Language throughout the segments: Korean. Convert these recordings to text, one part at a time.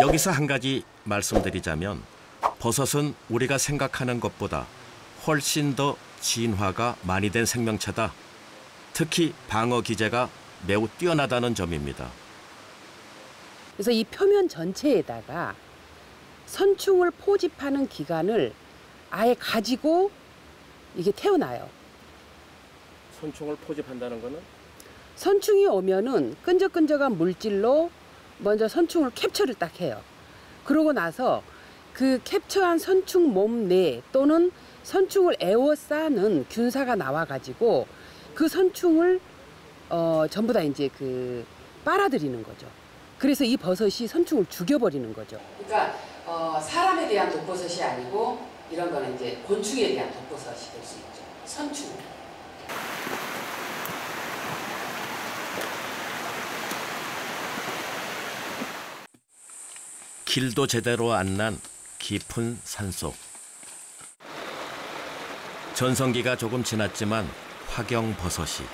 여기서 한 가지 말씀드리자면 버섯은 우리가 생각하는 것보다 훨씬 더 진화가 많이 된 생명체다. 특히 방어 기제가 매우 뛰어나다는 점입니다. 그래서 이 표면 전체에다가 선충을 포집하는 기관을 아예 가지고 이게 태어나요. 선충을 포집한다는 거는? 선충이 오면은 끈적끈적한 물질로 먼저 선충을 캡처를 딱 해요. 그러고 나서 그 캡처한 선충 몸 내 또는 선충을 에워싸는 균사가 나와가지고 그 선충을 전부 다 이제 그 빨아들이는 거죠. 그래서 이 버섯이 선충을 죽여버리는 거죠. 그러니까 사람에 대한 독버섯이 아니고 이런 거는 이제 곤충에 대한 독버섯이 될 수 있죠. 선충. 길도 제대로 안 난 깊은 산속. 전성기가 조금 지났지만 화경버섯이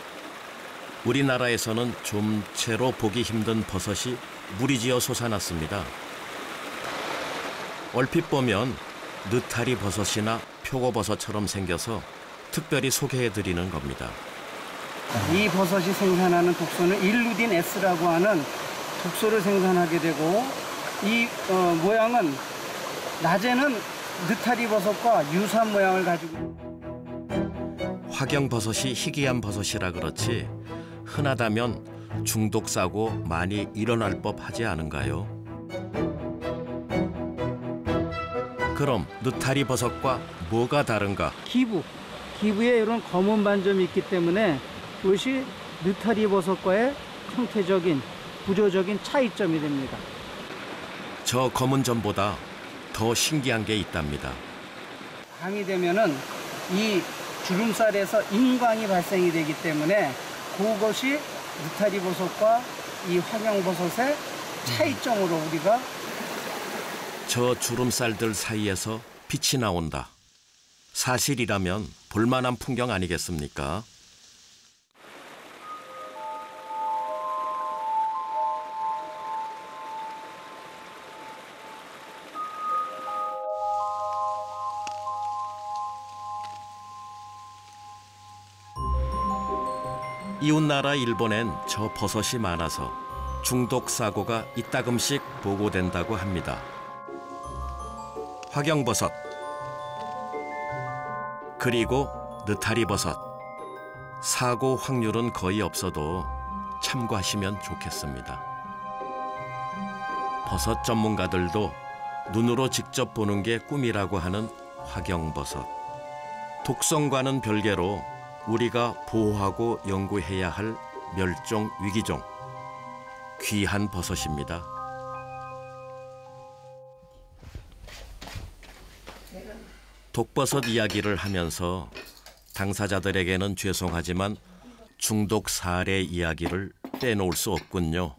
우리나라에서는 좀채로 보기 힘든 버섯이 무리지어 솟아났습니다. 얼핏 보면 느타리 버섯이나 표고버섯처럼 생겨서 특별히 소개해드리는 겁니다. 이 버섯이 생산하는 독소는 일루딘 S라고 하는 독소를 생산하게 되고 이 모양은 낮에는 느타리 버섯과 유사한 모양을 가지고 화경버섯이 희귀한 버섯이라 그렇지 흔하다면 중독 사고 많이 일어날 법하지 않은가요? 그럼 느타리 버섯과 뭐가 다른가? 기부에 이런 검은 반점이 있기 때문에 이것이 느타리 버섯과의 형태적인 구조적인 차이점이 됩니다. 저 검은 점보다 더 신기한 게 있답니다. 밤이 되면은 이 주름살에서 인광이 발생이 되기 때문에 그것이 느타리 버섯과 이 화경버섯의 차이점으로 우리가 저 주름살들 사이에서 빛이 나온다. 사실이라면 볼만한 풍경 아니겠습니까? 이웃나라 일본엔 저 버섯이 많아서 중독 사고가 이따금씩 보고된다고 합니다. 화경버섯 그리고 느타리버섯 사고 확률은 거의 없어도 참고하시면 좋겠습니다. 버섯 전문가들도 눈으로 직접 보는 게 꿈이라고 하는 화경버섯. 독성과는 별개로 우리가 보호하고 연구해야 할 멸종 위기종, 귀한 버섯입니다. 독버섯 이야기를 하면서 당사자들에게는 죄송하지만 중독 사례 이야기를 빼놓을 수 없군요.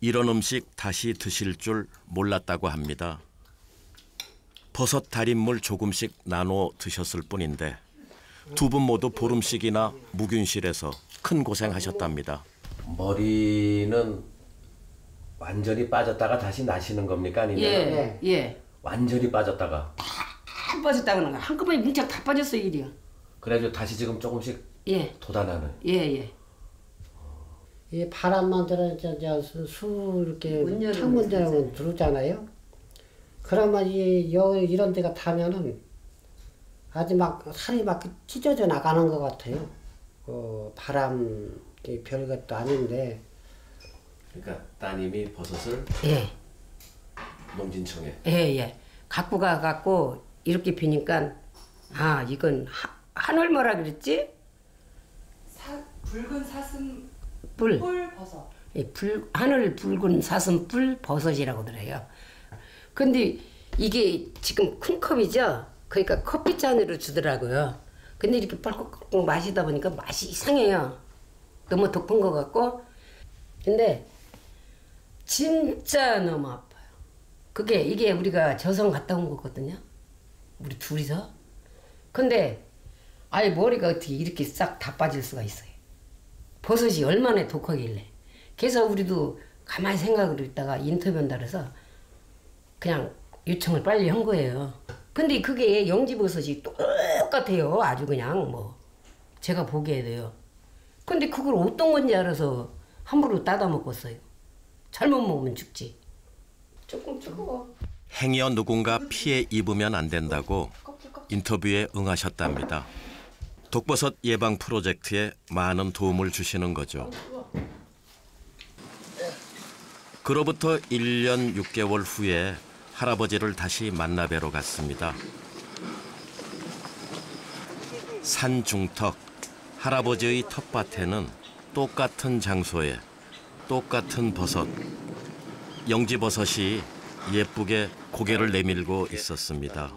이런 음식 다시 드실 줄 몰랐다고 합니다. 버섯 달인물 조금씩 나눠 드셨을 뿐인데 두 분 모두 보름씩이나 무균실에서 큰 고생하셨답니다. 머리는 완전히 빠졌다가 다시 나시는 겁니까? 아니면 예. 완전히 빠졌다가 다 빠졌다고는 거 한꺼번에 뭉쩍 다 빠졌어요, 이리요. 그래가지고 다시 지금 조금씩 돋아나는. 예. 이 바람만 들어서 수 이렇게 창문 들어오면 들어오잖아요. 그러면 이런 데가 타면은 아주 막 살이 막 찢어져 나가는 것 같아요. 바람 별것도 아닌데. 그러니까 따님이 버섯을 농진청에 갖고 가갖고 이렇게 피니까 이건 한올뭐라 그랬지? 붉은 사슴 뿔 버섯. 하늘 붉은 사슴뿔 버섯이라고 그래요. 근데 이게 지금 큰 컵이죠? 그러니까 커피잔으로 주더라고요. 근데 이렇게 뻘꺽 마시다 보니까 맛이 이상해요. 너무 독한 것 같고. 근데 진짜 너무 아파요. 이게 우리가 저성 갔다 온 거거든요. 우리 둘이서. 근데 아예 머리가 어떻게 이렇게 싹 다 빠질 수가 있어요. 버섯이 얼마나 독하길래. 그래서 우리도 가만히 생각을 있다가 인터뷰한다 그래서 그냥 요청을 빨리 한 거예요. 근데 그게 영지버섯이 똑같아요. 아주 그냥 뭐 제가 보기에도요. 근데 그걸 어떤 건지 알아서 함부로 따다 먹었어요. 잘못 먹으면 죽지. 조금 뜨거워. 행여 누군가 피해 입으면 안 된다고 인터뷰에 응하셨답니다. 독버섯 예방 프로젝트에 많은 도움을 주시는 거죠. 그로부터 1년 6개월 후에 할아버지를 다시 만나뵈러 갔습니다. 산 중턱 할아버지의 텃밭에는 똑같은 장소에 똑같은 버섯, 영지버섯이 예쁘게 고개를 내밀고 있었습니다.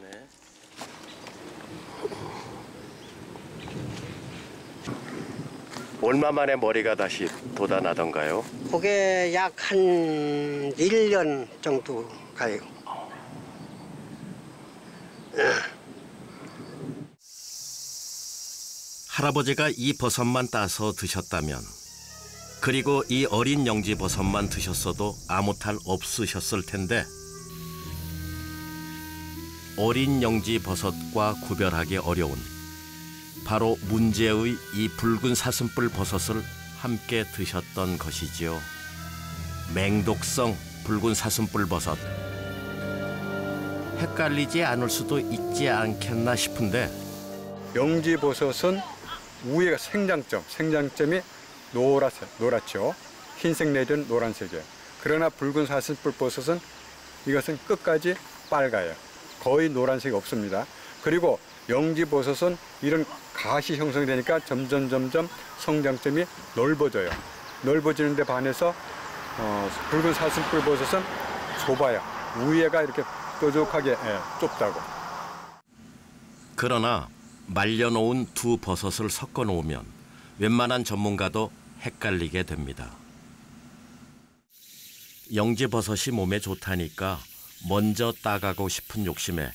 얼마 만에 머리가 다시 돋아나던가요? 그게 약 한 1년 정도 가요. 할아버지가 이 버섯만 따서 드셨다면, 그리고 이 어린 영지버섯만 드셨어도 아무 탈 없으셨을 텐데, 어린 영지버섯과 구별하기 어려운 바로 문제의 이 붉은 사슴뿔 버섯을 함께 드셨던 것이지요. 맹독성 붉은 사슴뿔 버섯. 헷갈리지 않을 수도 있지 않겠나 싶은데, 영지버섯은 위에가 생장점이 노랗죠. 흰색 내지는 노란색이에요. 그러나 붉은 사슴뿔 버섯은 이것은 끝까지 빨가요. 거의 노란색이 없습니다. 그리고 영지버섯은 이런 가시 형성이 되니까 점점 성장점이 넓어져요. 넓어지는데 반해서 붉은 사슴뿔 버섯은 좁아요. 위에가 이렇게 뾰족하게 좁다고. 그러나 말려놓은 두 버섯을 섞어 놓으면 웬만한 전문가도 헷갈리게 됩니다. 영지버섯이 몸에 좋다니까 먼저 따가고 싶은 욕심에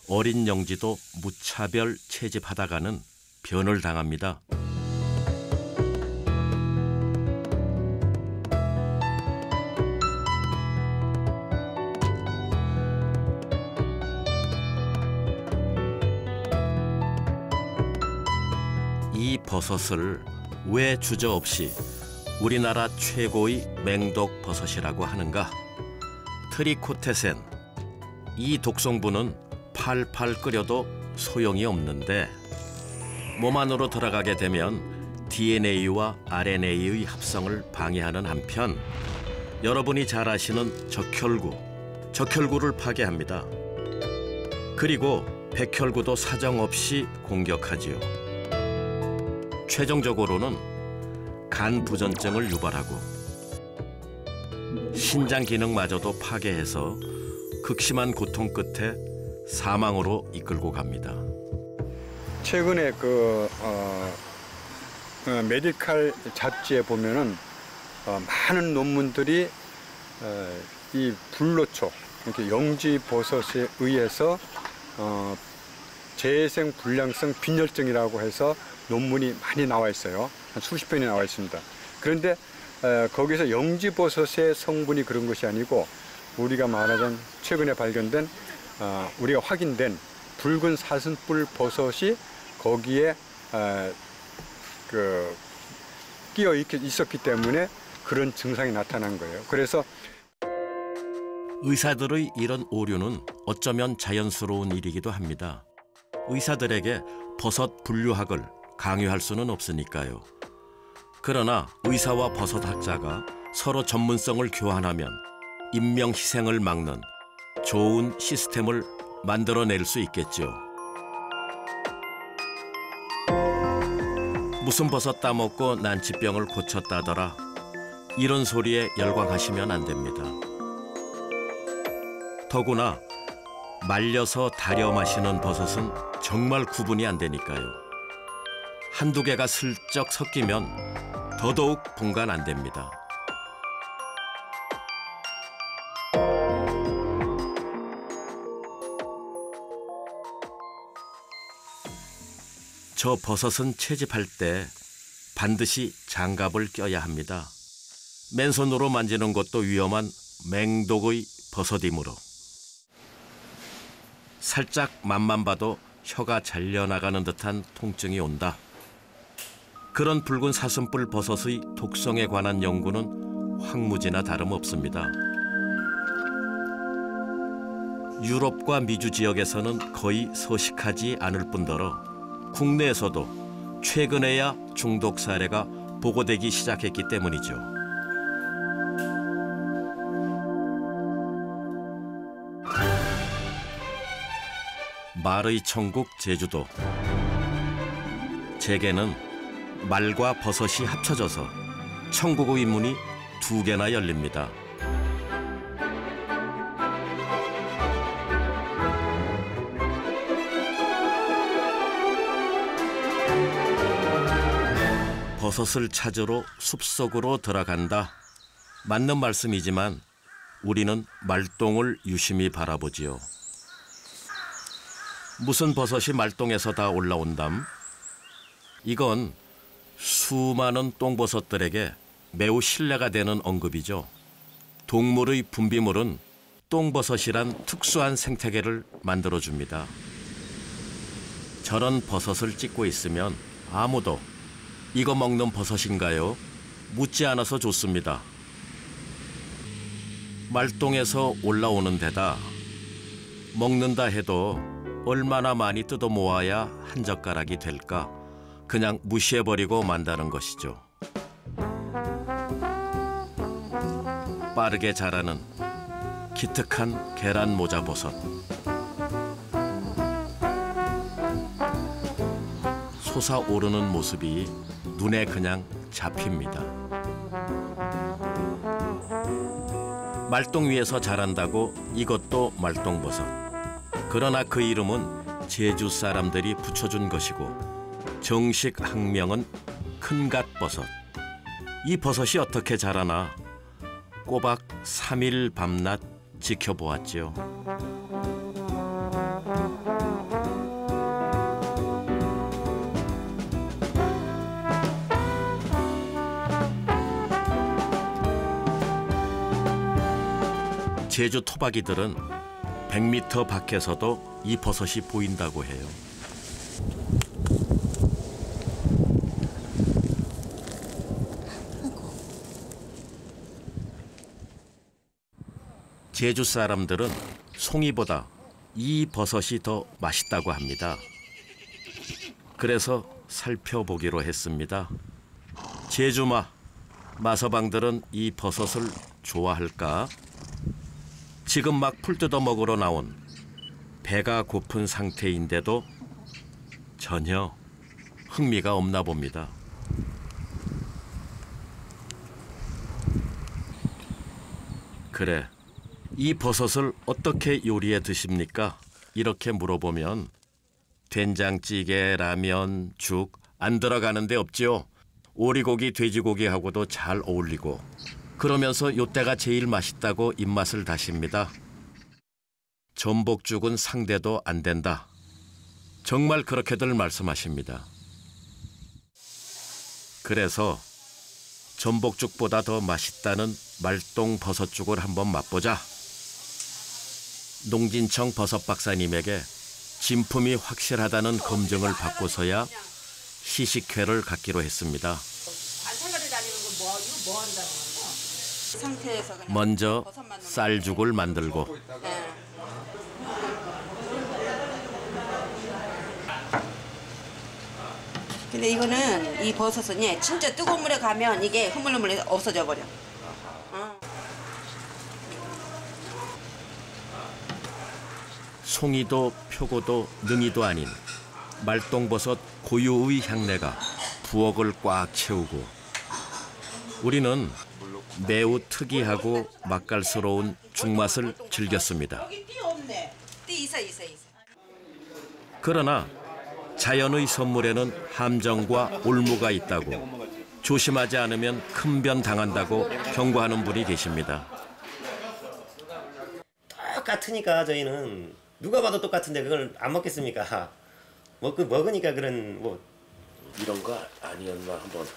어린 영지도 무차별 채집하다가는 변을 당합니다. 이 버섯을 왜 주저없이 우리나라 최고의 맹독 버섯이라고 하는가? 트리코테센. 이 독성분은 팔팔 끓여도 소용이 없는데 몸 안으로 들어가게 되면 DNA와 RNA의 합성을 방해하는 한편 여러분이 잘 아시는 적혈구를 파괴합니다. 그리고 백혈구도 사정없이 공격하지요. 최종적으로는 간 부전증을 유발하고 신장 기능마저도 파괴해서 극심한 고통 끝에 사망으로 이끌고 갑니다. 최근에 메디칼 잡지에 보면은 많은 논문들이 이 불로초, 이렇게 영지버섯에 의해서 재생 불량성 빈혈증이라고 해서 논문이 많이 나와 있어요. 한 수십 편이 나와 있습니다. 그런데 거기서 영지버섯의 성분이 그런 것이 아니고 우리가 말하자면 최근에 발견된 우리가 확인된 붉은 사슴뿔 버섯이 거기에 끼어 있었기 때문에 그런 증상이 나타난 거예요. 그래서 의사들의 이런 오류는 어쩌면 자연스러운 일이기도 합니다. 의사들에게 버섯 분류학을 강요할 수는 없으니까요. 그러나 의사와 버섯학자가 서로 전문성을 교환하면 인명희생을 막는 좋은 시스템을 만들어낼 수 있겠죠. 무슨 버섯 따먹고 난치병을 고쳤다더라. 이런 소리에 열광하시면 안 됩니다. 더구나 말려서 달여 마시는 버섯은 정말 구분이 안 되니까요. 한두 개가 슬쩍 섞이면 더더욱 분간 안 됩니다. 저 버섯은 채집할 때 반드시 장갑을 껴야 합니다. 맨손으로 만지는 것도 위험한 맹독의 버섯이므로 살짝 맛만 봐도 혀가 잘려나가는 듯한 통증이 온다. 그런 붉은 사슴뿔 버섯의 독성에 관한 연구는 황무지나 다름없습니다. 유럽과 미주 지역에서는 거의 서식하지 않을 뿐더러 국내에서도 최근에야 중독 사례가 보고되기 시작했기 때문이죠. 말의 천국 제주도. 제게는 말과 버섯이 합쳐져서 천국의 문이 2개나 열립니다. 버섯을 찾으러 숲속으로 들어간다. 맞는 말씀이지만 우리는 말똥을 유심히 바라보지요. 무슨 버섯이 말똥에서 다 올라온담? 이건 수많은 똥버섯들에게 매우 신뢰가 되는 언급이죠. 동물의 분비물은 똥버섯이란 특수한 생태계를 만들어줍니다. 저런 버섯을 찍고 있으면 아무도 이거 먹는 버섯인가요? 묻지 않아서 좋습니다. 말똥에서 올라오는 데다 먹는다 해도 얼마나 많이 뜯어 모아야 한 젓가락이 될까? 그냥 무시해버리고 만다는 것이죠. 빠르게 자라는 기특한 계란 모자 버섯. 솟아오르는 모습이 눈에 그냥 잡힙니다. 말똥 위에서 자란다고 이것도 말똥버섯. 그러나 그 이름은 제주 사람들이 붙여준 것이고 정식 학명은 큰갓버섯. 이 버섯이 어떻게 자라나 꼬박 3일 밤낮 지켜보았지요. 제주 토박이들은 100m 밖에서도 이 버섯이 보인다고 해요. 제주 사람들은 송이보다 이 버섯이 더 맛있다고 합니다. 그래서 살펴보기로 했습니다. 제주마, 마서방들은 이 버섯을 좋아할까? 지금 막 풀 뜯어 먹으러 나온 배가 고픈 상태인데도 전혀 흥미가 없나 봅니다. 그래, 이 버섯을 어떻게 요리해 드십니까? 이렇게 물어보면 된장찌개, 라면, 죽 안 들어가는 데 없지요. 오리고기, 돼지고기하고도 잘 어울리고 그러면서 요때가 제일 맛있다고 입맛을 다십니다. 전복죽은 상대도 안 된다. 정말 그렇게들 말씀하십니다. 그래서 전복죽보다 더 맛있다는 말똥 버섯죽을 한번 맛보자. 농진청 버섯 박사님에게 진품이 확실하다는 검증을 받고서야 시식회를 갖기로 했습니다. 먼저 쌀죽을 만들고 근데 이거는 이 버섯은 진짜 뜨거운 물에 가면 이게 흐물흐물 없어져 버려. 송이도 표고도 능이도 아닌 말똥버섯 고유의 향내가 부엌을 꽉 채우고 우리는 매우 특이하고 맛깔스러운 죽맛을 즐겼습니다. 그러나 자연의 선물에는 함정과 올무가 있다고 조심하지 않으면 큰 변 당한다고 경고하는 분이 계십니다. 똑같으니까 저희는 누가 봐도 똑같은데 그걸 안 먹겠습니까? 먹으니까 그런 뭐 이런 거 아니었나 한번.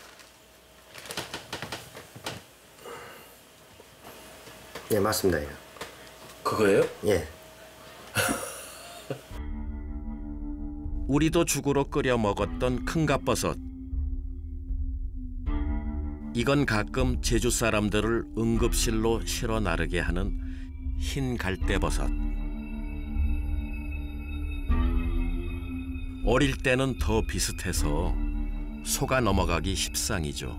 예, 맞습니다. 예. 그거예요? 예. 우리도 죽으로 끓여 먹었던 큰갑버섯. 이건 가끔 제주 사람들을 응급실로 실어 나르게 하는 흰 갈대버섯. 어릴 때는 더 비슷해서 속아 넘어가기 십상이죠.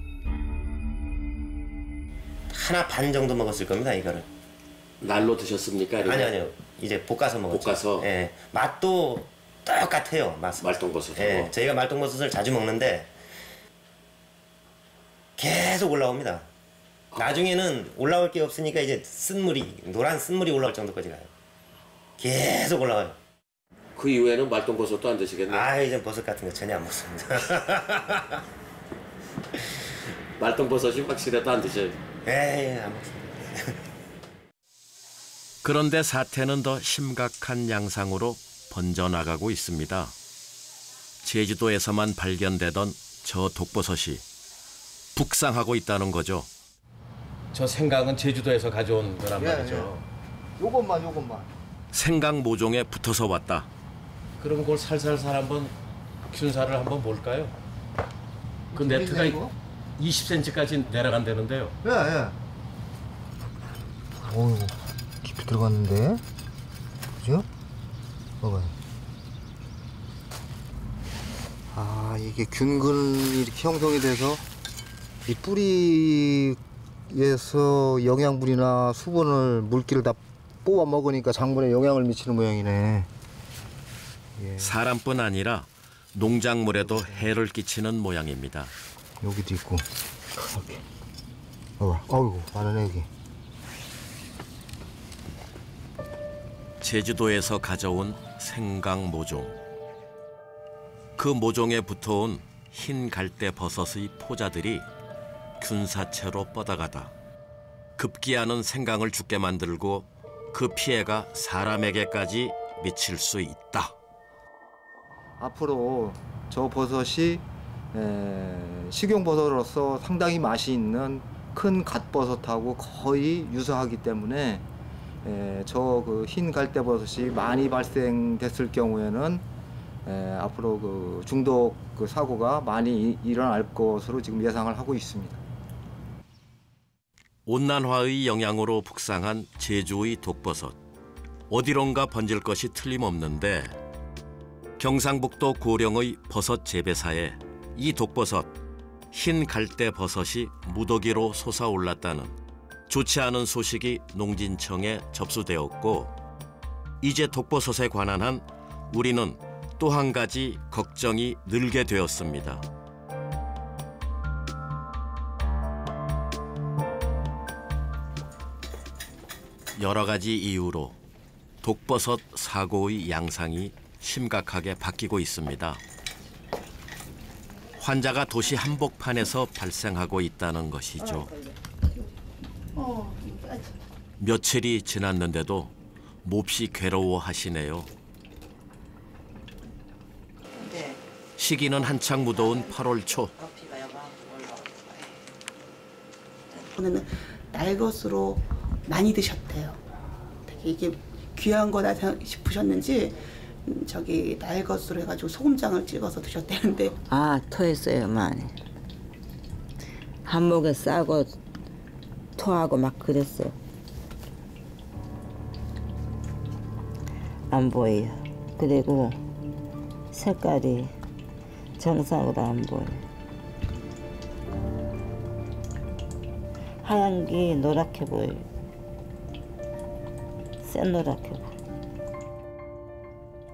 하나 반 정도 먹었을 겁니다, 이거를. 날로 드셨습니까? 아니요. 이제 볶아서 먹었죠. 볶아서? 예. 맛도 똑같아요, 맛은. 말똥버섯으로? 예. 저희가 말똥버섯을 자주 먹는데 계속 올라옵니다. 나중에는 올라올 게 없으니까 이제 쓴물이, 노란 쓴물이 올라올 정도까지 가요. 계속 올라와요. 그 이후에는 말똥버섯도 안 드시겠네요? 아, 이제 버섯 같은 거 전혀 안 먹습니다. 말똥버섯이 확실해도 안 드셔요? 에이, 안 먹습니다. 그런데 사태는 더 심각한 양상으로 번져나가고 있습니다. 제주도에서만 발견되던 저 독버섯이 북상하고 있다는 거죠. 저 생강은 제주도에서 가져온 거란 말이죠. 요것만. 생강 모종에 붙어서 왔다. 그럼 그걸 살살살 한번 균사를 한번 볼까요? 그 네트가 20cm까지 내려간다는데요. 예. 어이구, 깊이 들어갔는데. 그죠? 봐봐요. 아, 이게 균근이 이렇게 형성이 돼서 이 뿌리에서 영양분이나 수분을, 물기를 다 뽑아 먹으니까 장분에 영향을 미치는 모양이네. 예. 사람뿐 아니라 농작물에도 해를 끼치는 모양입니다. 여기도 있고. 이렇게. 봐봐. 어이구, 많은 애기. 제주도에서 가져온 생강 모종. 그 모종에 붙어온 흰 갈대 버섯의 포자들이 균사체로 뻗어가다 급기야는 생강을 죽게 만들고 그 피해가 사람에게까지 미칠 수 있다. 앞으로 저 버섯이 식용버섯으로서 상당히 맛이 있는 큰 갓버섯하고 거의 유사하기 때문에 저 그 흰 갈대버섯이 많이 발생됐을 경우에는 앞으로 그 중독 그 사고가 많이 일어날 것으로 지금 예상을 하고 있습니다. 온난화의 영향으로 북상한 제주의 독버섯. 어디론가 번질 것이 틀림없는데 경상북도 고령의 버섯 재배사에 이 독버섯, 흰 갈대버섯이 무더기로 솟아올랐다는 좋지 않은 소식이 농진청에 접수되었고 이제 독버섯에 관한 한 우리는 또 한 가지 걱정이 늘게 되었습니다. 여러 가지 이유로 독버섯 사고의 양상이 심각하게 바뀌고 있습니다. 환자가 도시 한복판에서 발생하고 있다는 것이죠. 며칠이 지났는데도 몹시 괴로워하시네요. 시기는 한창 무더운 8월 초. 오늘은 날것으로 많이 드셨대요. 되게 이게 귀한 거다 싶으셨는지 저기 날것으로 해가지고 소금장을 찍어서 드셨대는데. 아, 토했어요 많이. 한목에 싸고 토하고 막 그랬어요. 안 보여요. 그리고 색깔이 정상으로 안 보여요. 하얀 게 노랗게 보여요. 샛노랗게 보여요.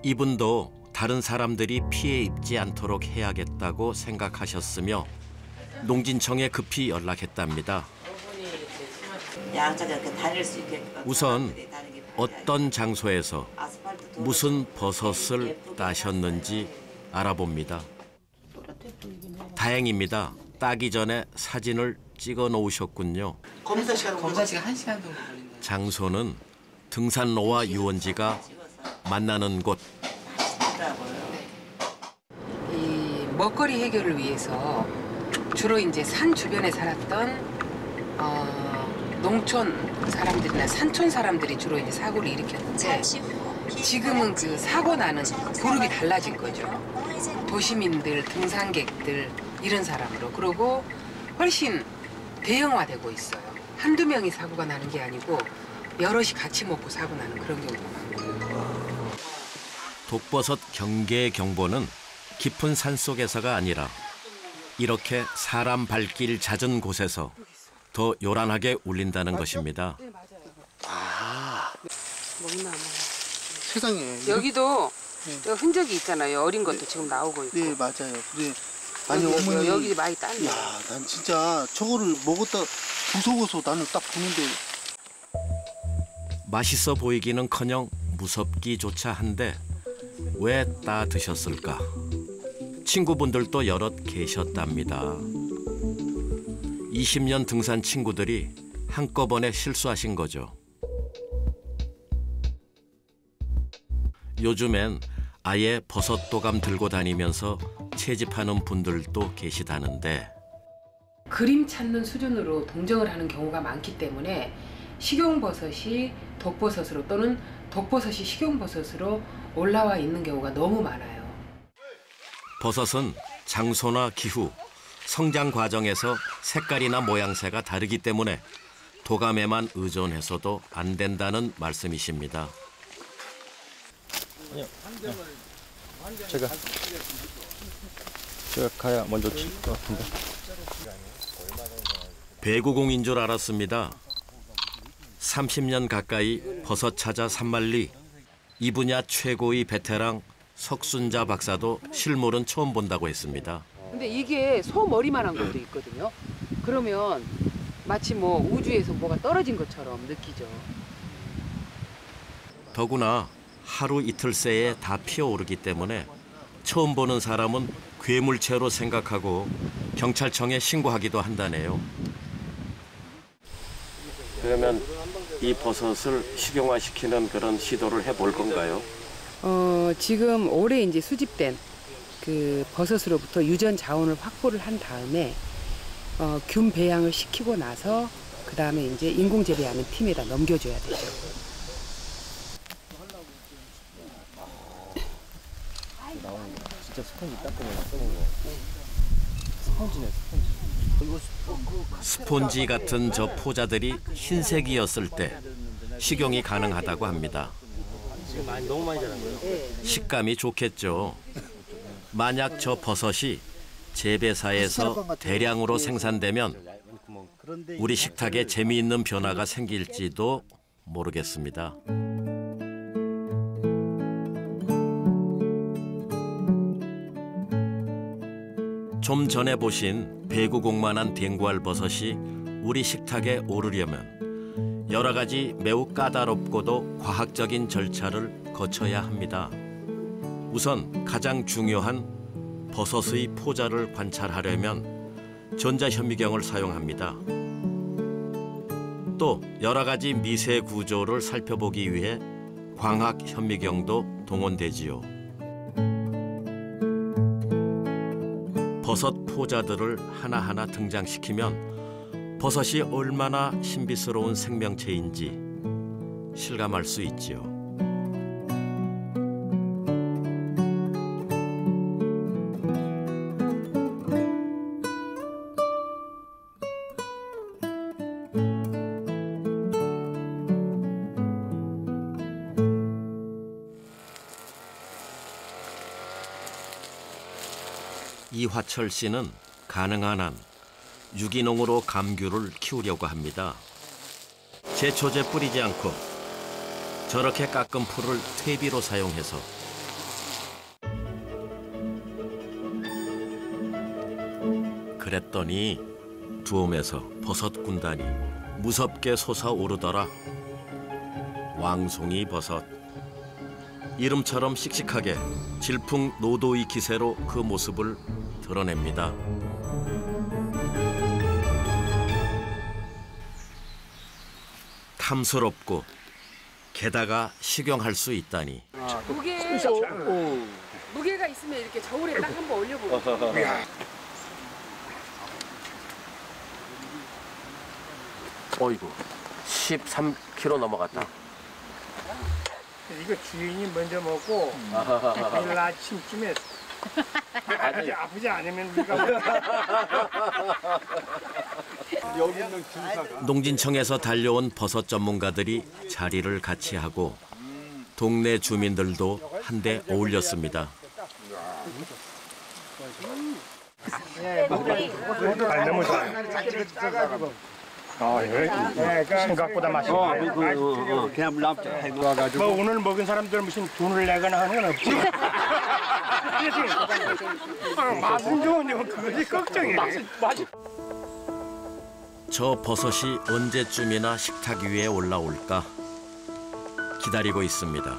이분도 다른 사람들이 피해 입지 않도록 해야겠다고 생각하셨으며 농진청에 급히 연락했답니다. 양쪽에 이렇게 다닐 수 있게끔. 우선 어떤 장소에서 무슨 버섯을 따셨는지 알아봅니다. 다행입니다. 따기 전에 사진을 찍어 놓으셨군요. 검사 시간 1시간 정도 걸린다. 장소는 등산로와 유원지가 만나는 곳. 이 먹거리 해결을 위해서 주로 이제 산 주변에 살았던 농촌 사람들이나 산촌 사람들이 주로 이제 사고를 일으켰는데 지금은 그 사고 나는 그룹이 달라진 거죠. 도시민들, 등산객들 이런 사람으로. 그리고 훨씬 대형화되고 있어요. 한두 명이 사고가 나는 게 아니고 여럿이 같이 먹고 사고 나는 그런 경우가 많고. 독버섯 경계 경보는 깊은 산속에서가 아니라 이렇게 사람 발길 잦은 곳에서 더 요란하게 울린다는 것입니다. 먹나무. 세상에. 여기도 흔적이 있잖아요. 어린 것도 지금 나오고 있고. 네, 맞아요. 그래. 아니, 여기, 어머니. 여기 많이 땄네. 야, 난 진짜 저거를 먹었다 무서워서 나는 딱 보는데. 맛있어 보이기는커녕 무섭기조차 한데 왜 따 드셨을까? 친구분들도 여럿 계셨답니다. 20년 등산 친구들이 한꺼번에 실수하신 거죠. 요즘엔 아예 버섯 도감 들고 다니면서 채집하는 분들도 계시다는데 그림 찾는 수준으로 동정을 하는 경우가 많기 때문에 식용버섯이 독버섯으로 또는 독버섯이 식용버섯으로 올라와 있는 경우가 너무 많아요. 버섯은 장소나 기후, 성장 과정에서 색깔이나 모양새가 다르기 때문에 도감에만 의존해서도 안 된다는 말씀이십니다. 제가 가야 먼저 칠 것 같은데. 배구공인 줄 알았습니다. 30년 가까이 버섯 찾아 산만리, 이 분야 최고의 베테랑 석순자 박사도 실물은 처음 본다고 했습니다. 근데 이게 소 머리만한 것도 있거든요. 그러면 마치 뭐 우주에서 뭐가 떨어진 것처럼 느끼죠. 더구나 하루 이틀 새에 다 피어오르기 때문에 처음 보는 사람은 괴물체로 생각하고 경찰청에 신고하기도 한다네요. 그러면 이 버섯을 식용화시키는 그런 시도를 해볼 건가요? 지금 올해 이제 수집된 그 버섯으로부터 유전 자원을 확보를 한 다음에 균 배양을 시키고 나서 그 다음에 이제 인공 재배하는 팀에다 넘겨줘야 되죠. 진짜 스펀지 닦으면 쓰는 거. 스펀지네, 스펀지. 스폰지 같은 저 포자들이 흰색이었을 때 식용이 가능하다고 합니다. 너무 많이 자란 거예요? 식감이 좋겠죠. 만약 저 버섯이 재배사에서 대량으로 생산되면 우리 식탁에 재미있는 변화가 생길지도 모르겠습니다. 좀 전에 보신 배구공만한 댕구알 버섯이 우리 식탁에 오르려면 여러 가지 매우 까다롭고도 과학적인 절차를 거쳐야 합니다. 우선 가장 중요한 버섯의 포자를 관찰하려면 전자현미경을 사용합니다. 또 여러 가지 미세 구조를 살펴보기 위해 광학현미경도 동원되지요. 버섯 포자들을 하나하나 등장시키면 버섯이 얼마나 신비스러운 생명체인지 실감할 수 있지요. 이화철 씨는 가능한 한 유기농으로 감귤을 키우려고 합니다. 제초제 뿌리지 않고 저렇게 깎은 풀을 퇴비로 사용해서 그랬더니 두엄에서 버섯 군단이 무섭게 솟아오르더라. 왕송이 버섯. 이름처럼 씩씩하게 질풍노도의 기세로 그 모습을 드러냅니다. 탐스럽고 게다가 식용할 수 있다니. 무게가 있으면 이렇게 저울에 딱 한번 올려보고. 어이구. 13kg 넘어갔다. 이거 주인이 먼저 먹고 내일 아침쯤에 아프지 않으면 우리가 여기 있는 중사가 농진청에서 달려온 버섯 전문가들이 자리를 같이 하고 동네 주민들도 한데 어울렸습니다. 너무 짜가지고. 생각보다 맛있어. 그냥 물 남겨가지고. 뭐 오늘 먹은 사람들 무슨 돈을 내거나 하는 건 없지. 맛은 좋으면 그것이 걱정이야. 저 버섯이 언제쯤이나 식탁 위에 올라올까 기다리고 있습니다.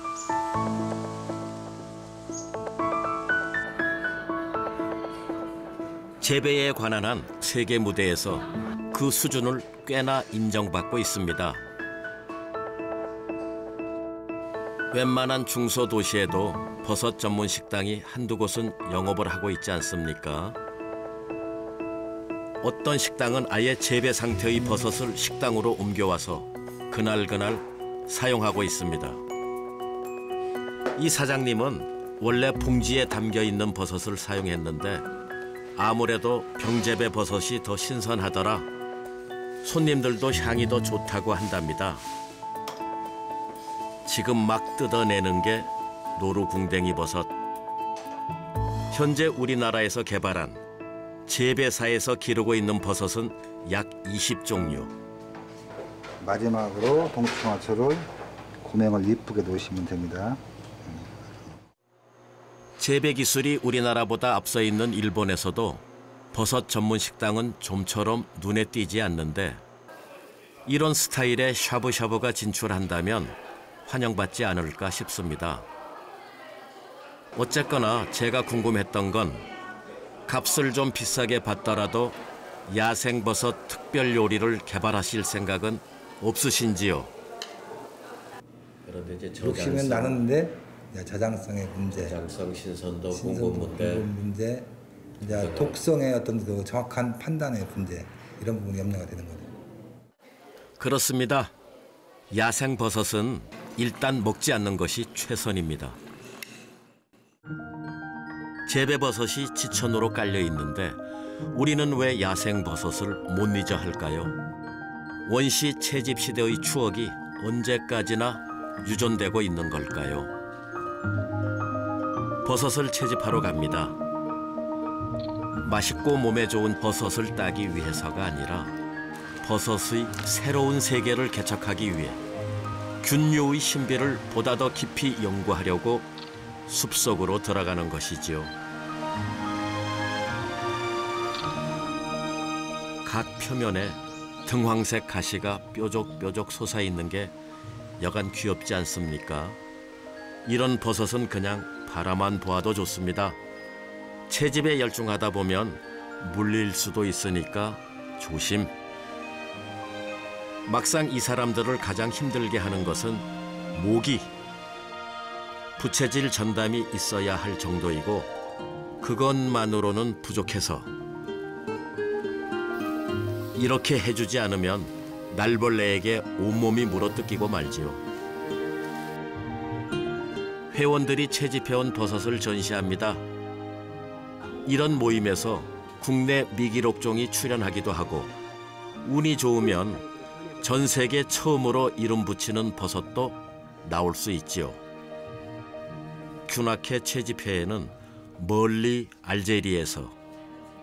재배에 관한 한 세계 무대에서 그 수준을 꽤나 인정받고 있습니다. 웬만한 중소도시에도 버섯 전문 식당이 한두 곳은 영업을 하고 있지 않습니까? 어떤 식당은 아예 재배 상태의 버섯을 식당으로 옮겨와서 그날그날 사용하고 있습니다. 이 사장님은 원래 봉지에 담겨 있는 버섯을 사용했는데 아무래도 병재배 버섯이 더 신선하더라. 손님들도 향이 더 좋다고 한답니다. 지금 막 뜯어내는 게 노루궁뎅이 버섯. 현재 우리나라에서 개발한 재배사에서 기르고 있는 버섯은 약 20종류. 마지막으로 동치토마토를 고명을 이쁘게 놓으시면 됩니다. 재배 기술이 우리나라보다 앞서 있는 일본에서도 버섯 전문 식당은 좀처럼 눈에 띄지 않는데 이런 스타일의 샤브샤브가 진출한다면 환영받지 않을까 싶습니다. 어쨌거나 제가 궁금했던 건 값을 좀 비싸게 받더라도 야생버섯 특별 요리를 개발하실 생각은 없으신지요? 그런데 이제 욕심은 나는데 저장성의 문제, 저장성, 신선도, 공급 문제, 이제 독성의 어떤 그 정확한 판단의 문제 이런 부분이 염려가 되는 거죠. 그렇습니다. 야생버섯은 일단 먹지 않는 것이 최선입니다. 재배버섯이 지천으로 깔려 있는데 우리는 왜 야생버섯을 못 잊어 할까요? 원시 채집 시대의 추억이 언제까지나 유존되고 있는 걸까요? 버섯을 채집하러 갑니다. 맛있고 몸에 좋은 버섯을 따기 위해서가 아니라 버섯의 새로운 세계를 개척하기 위해 균류의 신비를 보다 더 깊이 연구하려고 숲속으로 들어가는 것이지요. 각 표면에 등황색 가시가 뾰족뾰족 솟아있는 게 여간 귀엽지 않습니까? 이런 버섯은 그냥 바라만 보아도 좋습니다. 채집에 열중하다 보면 물릴 수도 있으니까 조심. 막상 이 사람들을 가장 힘들게 하는 것은 모기. 부채질 전담이 있어야 할 정도이고 그것만으로는 부족해서 이렇게 해주지 않으면 날벌레에게 온몸이 물어뜯기고 말지요. 회원들이 채집해온 버섯을 전시합니다. 이런 모임에서 국내 미기록종이 출연하기도 하고 운이 좋으면 전 세계 처음으로 이름 붙이는 버섯도 나올 수 있지요. 균학회 채집회에는 멀리 알제리에서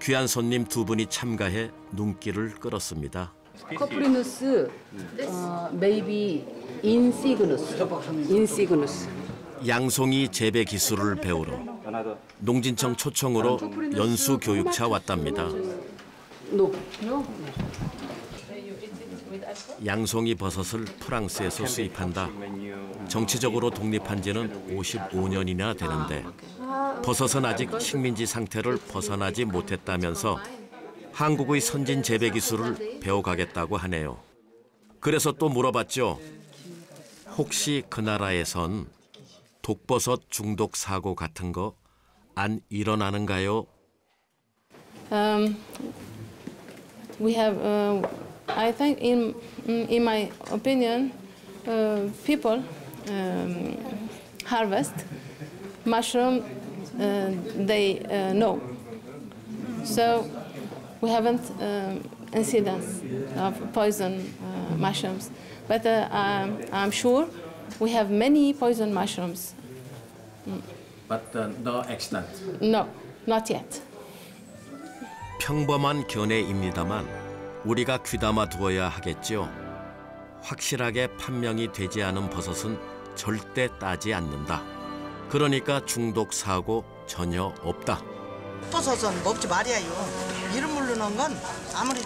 귀한 손님 두 분이 참가해 눈길을 끌었습니다. 커프리누스, maybe 인시그누스. 양송이 재배 기술을 배우러 농진청 초청으로 연수 교육차 왔답니다. 양송이 버섯을 프랑스에서 수입한다. 정치적으로 독립한 지는 55년이나 되는데 버섯은 아직 식민지 상태를 벗어나지 못했다면서 한국의 선진 재배 기술을 배워가겠다고 하네요. 그래서 또 물어봤죠. 혹시 그 나라에선 독버섯 중독 사고 같은 거 안 일어나는가요? We have I think, in my opinion, people harvest mushroom. They know. So we haven't incidence of poison mushrooms, but I'm sure we have many poison mushrooms. But no extent. No, not yet. 평범한 견해입니다만 우리가 귀담아 두어야 하겠죠. 확실하게 판명이 되지 않은 버섯은 절대 따지 않는다. 그러니까 중독 사고 전혀 없다. 버섯은 먹지 말아요. 이런 물로 넣은 건 아무리